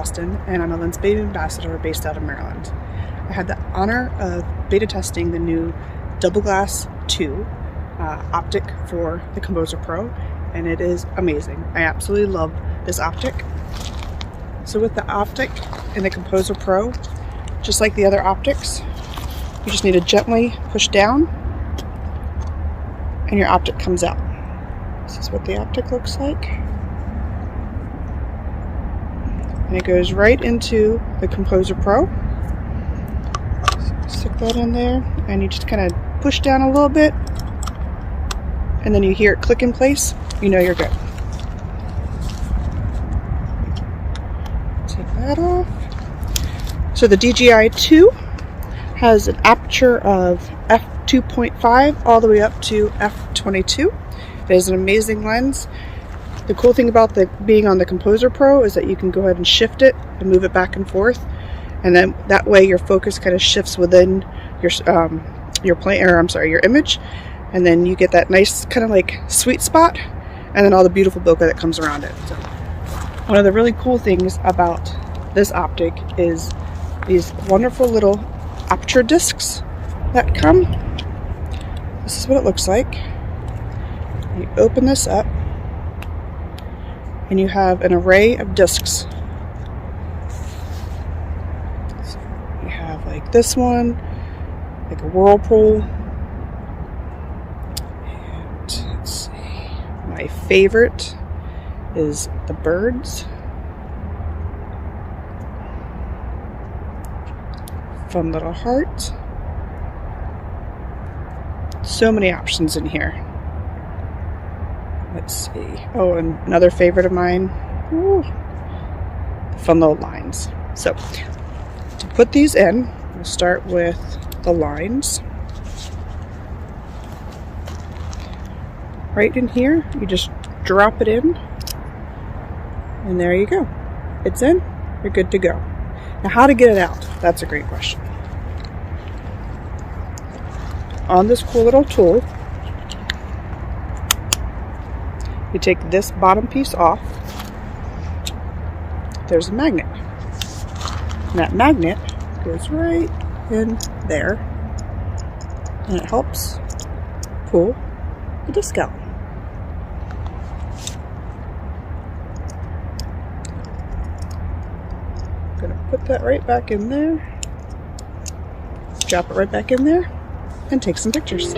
Boston, and I'm a Lensbaby ambassador based out of Maryland. I had the honor of beta testing the new Double Glass 2 optic for the Composer Pro, and it is amazing. I absolutely love this optic. So with the optic in the Composer Pro, just like the other optics, you just need to gently push down and your optic comes out. This is what the optic looks like. And it goes right into the Composer Pro. So stick that in there, and you just kind of push down a little bit, and then you hear it click in place. You know you're good. Take that off. So the DJI 2 has an aperture of f2.5 all the way up to f22. It is an amazing lens. The cool thing about being on the Composer Pro is that you can go ahead and shift it and move it back and forth, and then that way your focus kind of shifts within your image, and then you get that nice kind of like sweet spot, and then all the beautiful bokeh that comes around it. So one of the really cool things about this optic is these wonderful little Aperture discs that come. This is what it looks like. You open this up, and you have an array of discs. So you have like this one, like a whirlpool. And let's see, my favorite is the birds. Fun little heart. So many options in here. Let's see. Oh, and another favorite of mine. Ooh, fun little lines. So, to put these in, we'll start with the lines. Right in here, you just drop it in, and there you go. It's in, you're good to go. Now, how to get it out? That's a great question. On this cool little tool, you take this bottom piece off. There's a magnet. And that magnet goes right in there, and it helps pull the disc out. I'm gonna put that right back in there, drop it right back in there, and take some pictures.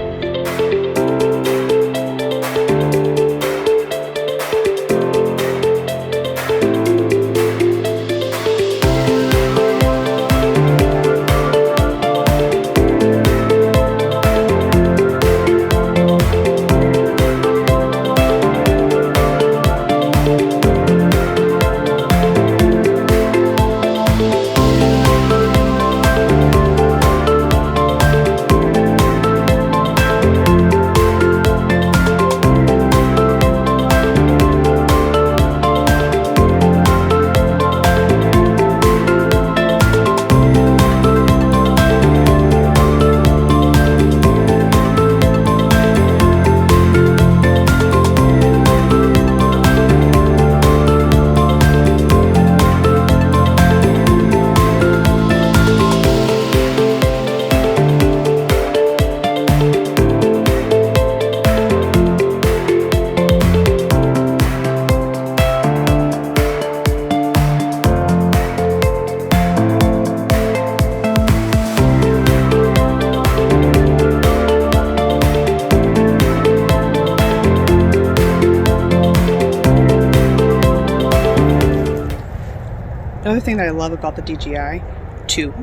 Another thing that I love about the DJI 2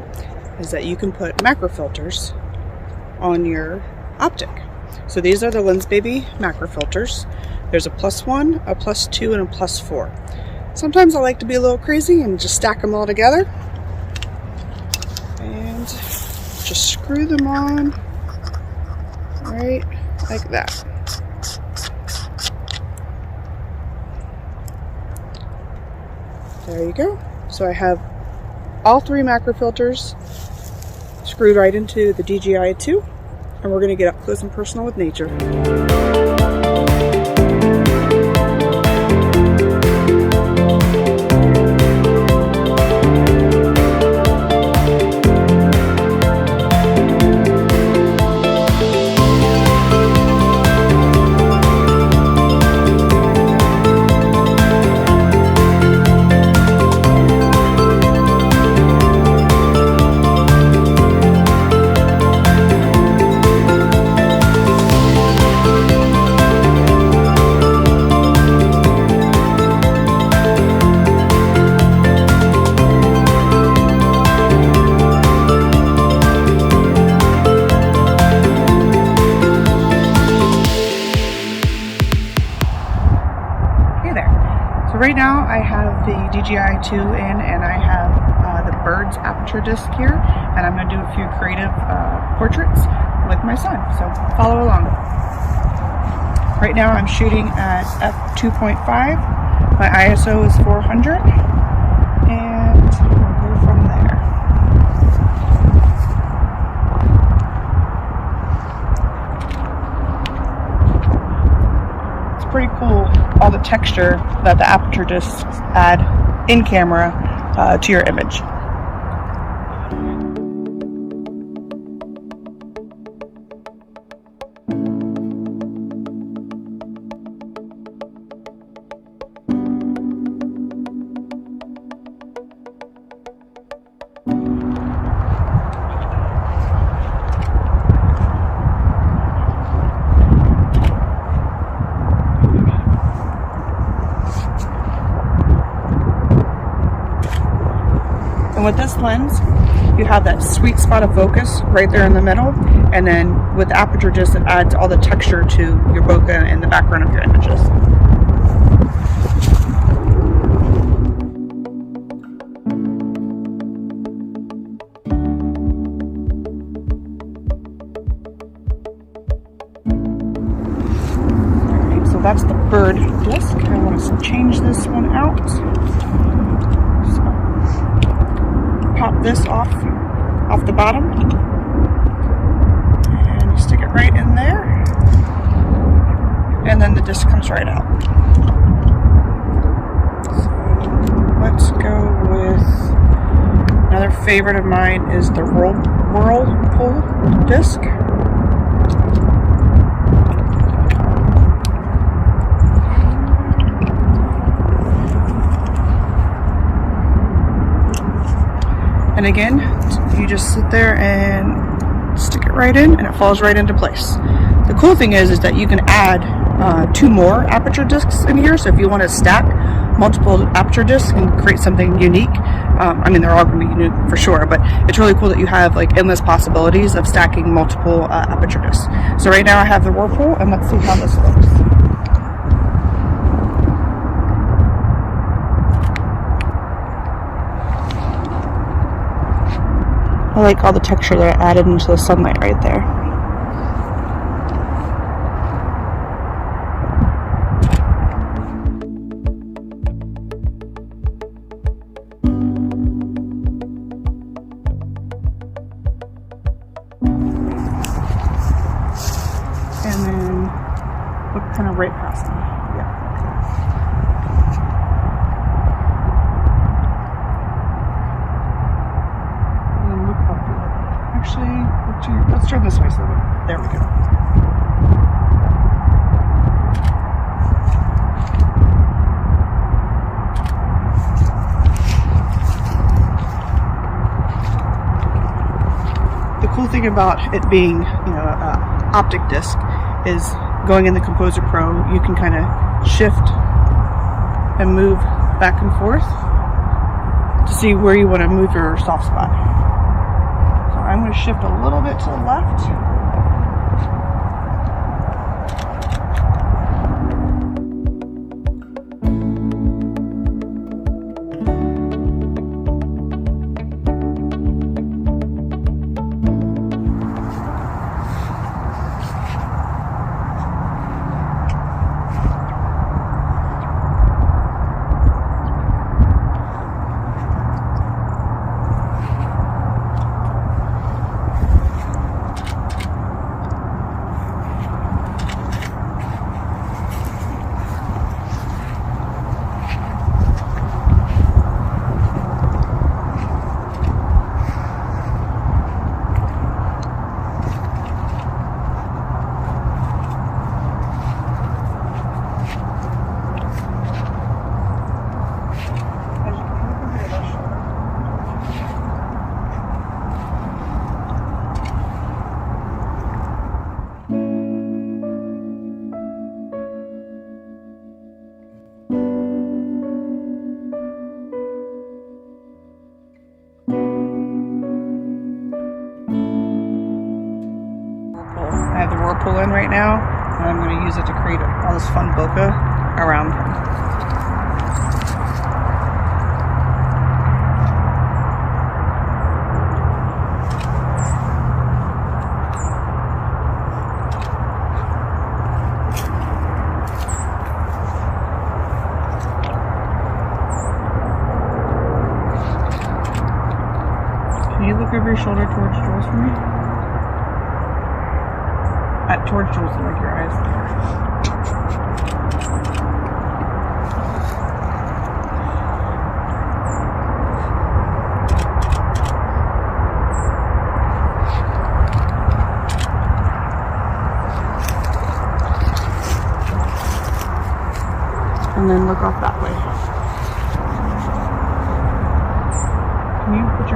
is that you can put macro filters on your optic. So these are the Lensbaby macro filters. There's a +1, a +2, and a +4. Sometimes I like to be a little crazy and just stack them all together and just screw them on right like that. There you go. So I have all 3 macro filters screwed right into the DJI 2, and we're going to get up close and personal with nature. right now I have the DJI 2 in, and I have the Bird's Aperture disc here, and I'm going to do a few creative portraits with my son, so follow along. Right now I'm shooting at f2.5, my ISO is 400, and we'll go from there. It's pretty cool, all the texture that the Aperture discs add in camera to your image. And with this lens, you have that sweet spot of focus right there in the middle, and then with the Aperture disc, it adds all the texture to your bokeh and the background of your images. Alright, so that's the Bird disc. I want to change this one out. Pop this off the bottom, and you stick it right in there, and then the disc comes right out. So let's go with another favorite of mine is the Whirlpool disc. And again, you just sit there and stick it right in, and it falls right into place. The cool thing is that you can add 2 more Aperture discs in here, so if you want to stack multiple Aperture discs and create something unique, I mean, they're all going to be unique for sure, but it's really cool that you have like endless possibilities of stacking multiple Aperture discs. So right now I have the Whirlpool, and let's see how this looks. I like all the texture that I added into the sunlight right there. And then look kind of right past me. Yeah. Actually, let's turn this way so that, there we go. The cool thing about it being, an optic disc is going in the Composer Pro, you can kind of shift and move back and forth to see where you want to move your soft spot. I'm going to shift a little bit to the left. I have the Whirlpool in right now, and I'm going to use it to create all this fun bokeh around him. over your shoulder towards Jules for me. Towards Jules, like your eyes there. And then look off that way. Can you put